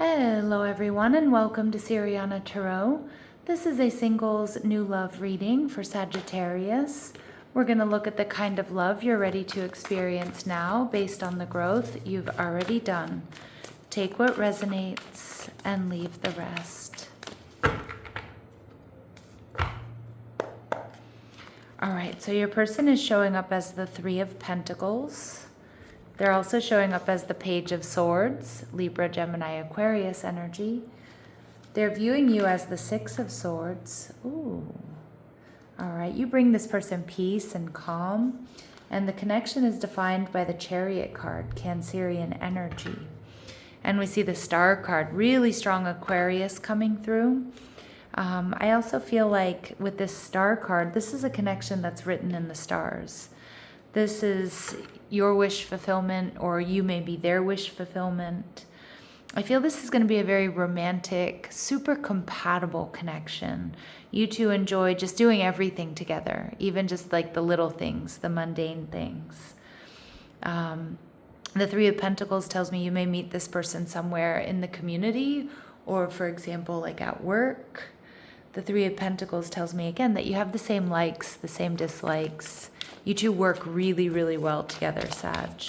Hello everyone and welcome to Siriana Tarot. This is a singles new love reading for Sagittarius. We're going to look at the kind of love you're ready to experience now based on the growth you've already done. Take what resonates and leave the rest. All right, so your person is showing up as the Three of Pentacles. They're also showing up as the Page of Swords, Libra, Gemini, Aquarius energy. They're viewing you as the Six of Swords. Ooh. All right, you bring this person peace and calm, and the connection is defined by the Chariot card, Cancerian energy. And we see the Star card, really strong Aquarius coming through. I also feel like with this Star card, this is a connection that's written in the stars. This is your wish fulfillment, or you may be their wish fulfillment. I feel this is going to be a very romantic, super compatible connection. You two enjoy just doing everything together, even just like the little things, the mundane things. The Three of Pentacles tells me you may meet this person somewhere in the community, or for example, like at work. The Three of Pentacles tells me again that you have the same likes, the same dislikes. You two work really, really well together, Sag.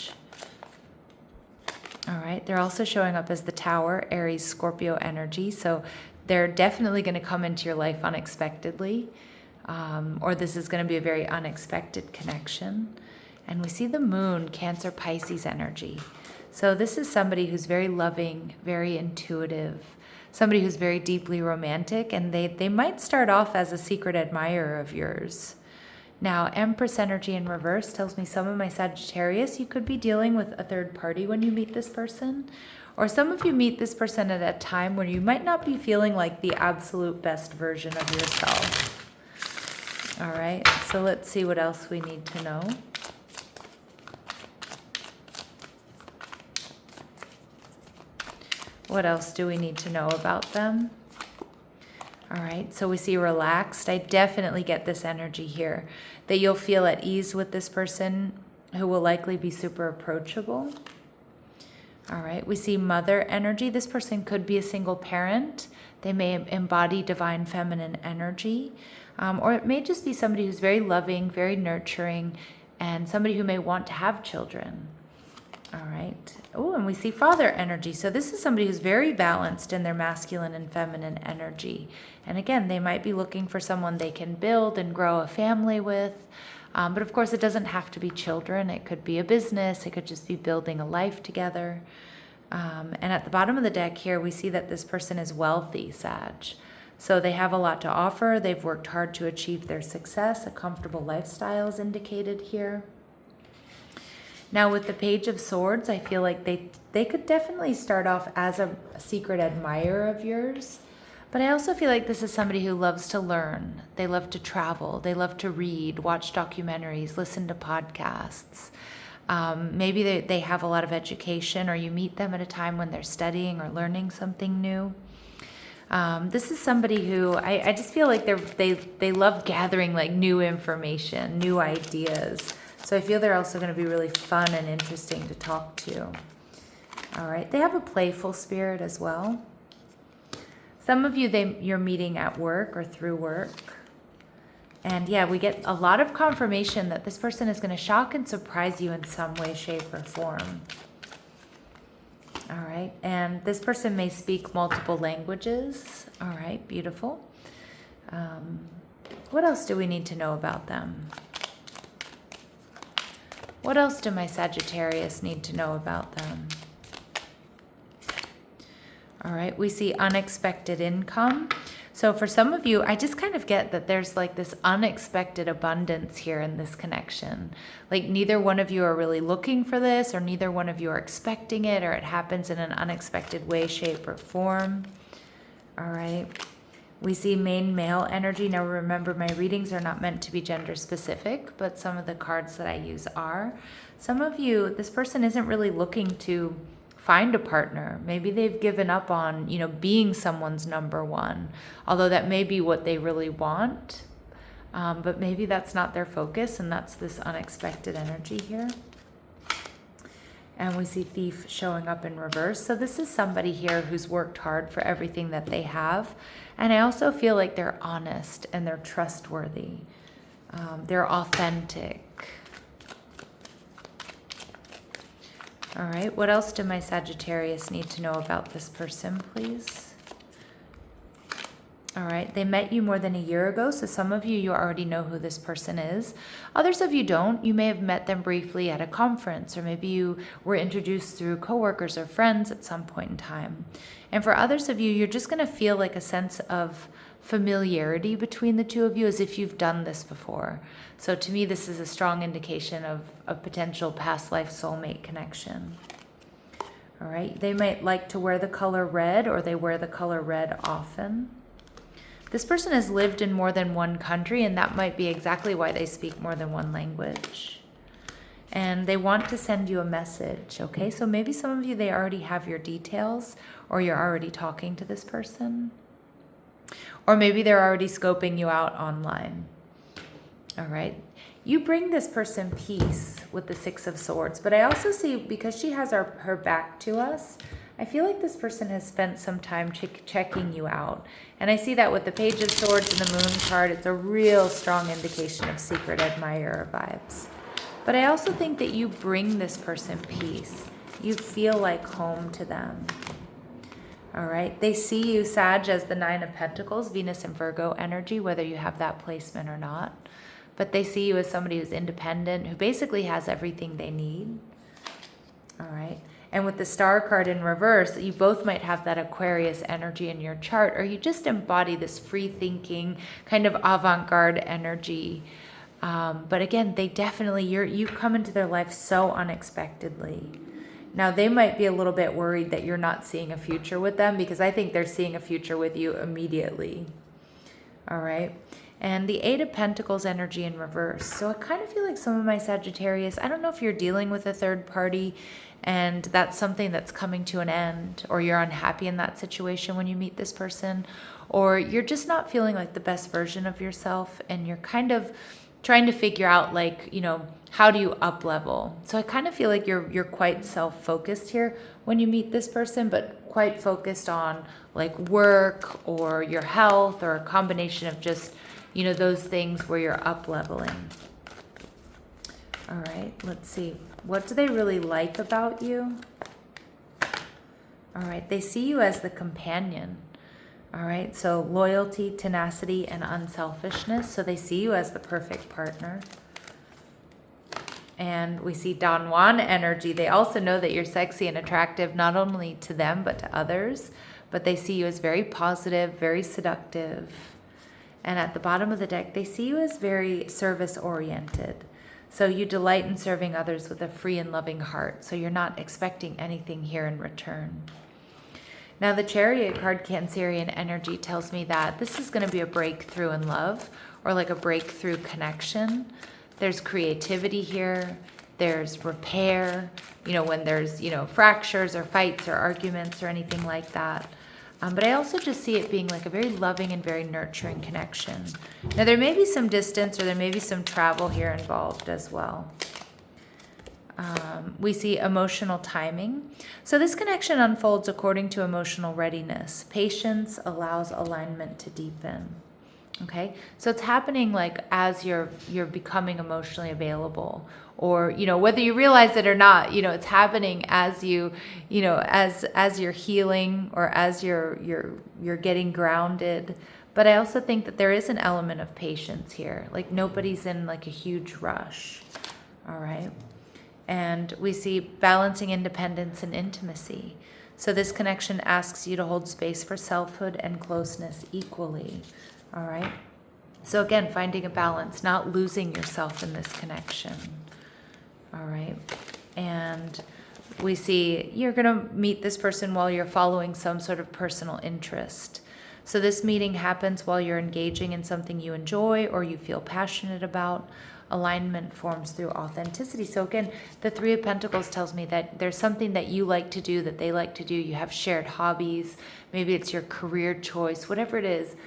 All right, they're also showing up as the Tower, Aries, Scorpio energy. So they're definitely going to come into your life unexpectedly, or this is going to be a very unexpected connection. And we see the Moon, Cancer, Pisces energy. So this is somebody who's very loving, very intuitive, somebody who's very deeply romantic, and they might start off as a secret admirer of yours. Now, Empress energy in reverse tells me some of my Sagittarius, you could be dealing with a third party when you meet this person. Or some of you meet this person at a time when you might not be feeling like the absolute best version of yourself. All right, so let's see what else we need to know. What else do we need to know about them? All right, so we see relaxed. I definitely get this energy here, that you'll feel at ease with this person who will likely be super approachable. All right, we see mother energy. This person could be a single parent. They may embody divine feminine energy, or it may just be somebody who's very loving, very nurturing, and somebody who may want to have children. All right. Oh, and we see father energy. So this is somebody who's very balanced in their masculine and feminine energy. And again, they might be looking for someone they can build and grow a family with. But of course, it doesn't have to be children. It could be a business. It could just be building a life together. And at the bottom of the deck here, we see that this person is wealthy, Sag. So they have a lot to offer. They've worked hard to achieve their success. A comfortable lifestyle is indicated here. Now with the Page of Swords, I feel like they could definitely start off as a secret admirer of yours. But I also feel like this is somebody who loves to learn. They love to travel. They love to read, watch documentaries, listen to podcasts. Maybe they have a lot of education, or you meet them at a time when they're studying or learning something new. This is somebody who I just feel like they love gathering like new information, new ideas. So I feel they're also going to be really fun and interesting to talk to. All right, they have a playful spirit as well. Some of you, you're meeting at work or through work. And yeah, we get a lot of confirmation that this person is going to shock and surprise you in some way, shape, or form. All right, and this person may speak multiple languages. All right, beautiful. What else do we need to know about them? What else do my Sagittarius need to know about them? All right, we see unexpected income. So for some of you, I just kind of get that there's like this unexpected abundance here in this connection. Like neither one of you are really looking for this, or neither one of you are expecting it, or it happens in an unexpected way, shape, or form. All right. We see main male energy. Now remember, my readings are not meant to be gender specific, but some of the cards that I use are. Some of you, this person isn't really looking to find a partner. Maybe they've given up on, being someone's number one, although that may be what they really want. But maybe that's not their focus, and that's this unexpected energy here. And we see Thief showing up in reverse. So this is somebody here who's worked hard for everything that they have. And I also feel like they're honest and they're trustworthy. They're authentic. All right, what else do my Sagittarius need to know about this person, please? All right, they met you more than a year ago, so some of you already know who this person is. Others of you don't. You may have met them briefly at a conference, or maybe you were introduced through coworkers or friends at some point in time. And for others of you, you're just going to feel like a sense of familiarity between the two of you, as if you've done this before. So to me, this is a strong indication of a potential past life soulmate connection. All right, they might like to wear the color red, or they wear the color red often. This person has lived in more than one country, and that might be exactly why they speak more than one language. And they want to send you a message, okay? So maybe some of you, they already have your details, or you're already talking to this person. Or maybe they're already scoping you out online. All right. You bring this person peace with the Six of Swords, but I also see, because she has her back to us, I feel like this person has spent some time checking you out. And I see that with the Page of Swords and the Moon card. It's a real strong indication of secret admirer vibes. But I also think that you bring this person peace. You feel like home to them. All right. They see you, Sag, as the Nine of Pentacles, Venus and Virgo energy, whether you have that placement or not. But they see you as somebody who's independent, who basically has everything they need. All right. And with the Star card in reverse, you both might have that Aquarius energy in your chart, or you just embody this free thinking, kind of avant-garde energy. But again, they definitely, you come into their life so unexpectedly. Now, they might be a little bit worried that you're not seeing a future with them, because I think they're seeing a future with you immediately. All right. And the Eight of Pentacles energy in reverse. So I kind of feel like some of my Sagittarius, I don't know if you're dealing with a third party and that's something that's coming to an end, or you're unhappy in that situation when you meet this person, or you're just not feeling like the best version of yourself, and you're kind of trying to figure out, like, you know, how do you up level? So I kind of feel like you're quite self-focused here when you meet this person, but quite focused on like work or your health, or a combination of just, you know, those things where you're up leveling. All right, let's see. What do they really like about you? All right, they see you as the companion. All right, so loyalty, tenacity, and unselfishness. So they see you as the perfect partner. And we see Don Juan energy. They also know that you're sexy and attractive, not only to them, but to others. But they see you as very positive, very seductive. And at the bottom of the deck, they see you as very service-oriented. So you delight in serving others with a free and loving heart. So you're not expecting anything here in return. Now, the Chariot card, Cancerian energy, tells me that this is going to be a breakthrough in love, or like a breakthrough connection. There's creativity here. There's repair, you know, when there's, you know, fractures or fights or arguments or anything like that. But I also just see it being like a very loving and very nurturing connection. Now, there may be some distance, or there may be some travel here involved as well. We see emotional timing. So this connection unfolds according to emotional readiness. Patience allows alignment to deepen. Okay, so it's happening like as you're becoming emotionally available, or, you know, whether you realize it or not, you know, it's happening as you know, as you're healing, or as you're getting grounded. But I also think that there is an element of patience here. Like, nobody's in like a huge rush. All right. And we see balancing independence and intimacy. So this connection asks you to hold space for selfhood and closeness equally. All right. So again, finding a balance, not losing yourself in this connection. All right. And we see you're going to meet this person while you're following some sort of personal interest. So this meeting happens while you're engaging in something you enjoy or you feel passionate about. Alignment forms through authenticity. So again, the Three of Pentacles tells me that there's something that you like to do, that they like to do. You have shared hobbies. Maybe it's your career choice, whatever it is.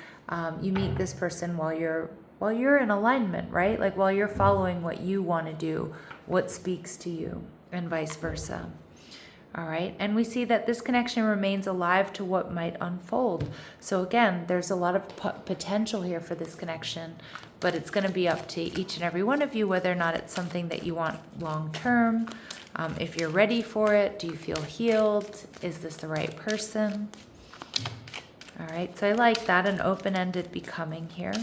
You meet this person while you're in alignment, right? Like while you're following what you want to do, what speaks to you, and vice versa. All right, and we see that this connection remains alive to what might unfold. So again, there's a lot of potential here for this connection, but it's going to be up to each and every one of you whether or not it's something that you want long term. If you're ready for it, do you feel healed? Is this the right person? All right, so I like that, an open-ended becoming here.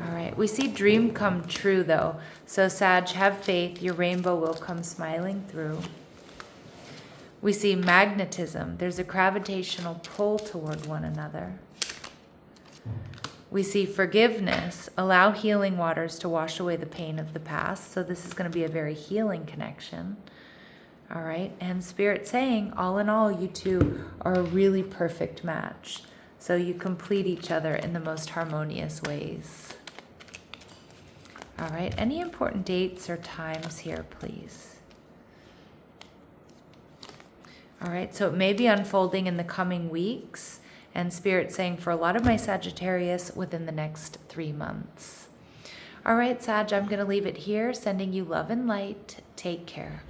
All right, we see dream come true though. So Sag, have faith, your rainbow will come smiling through. We see magnetism. There's a gravitational pull toward one another. We see forgiveness. Allow healing waters to wash away the pain of the past. So this is going to be a very healing connection. All right. And Spirit saying, all in all, you two are a really perfect match. So you complete each other in the most harmonious ways. All right. Any important dates or times here, please? All right, so it may be unfolding in the coming weeks, and Spirit saying for a lot of my Sagittarius within the next 3 months. All right, Sag, I'm going to leave it here, sending you love and light. Take care.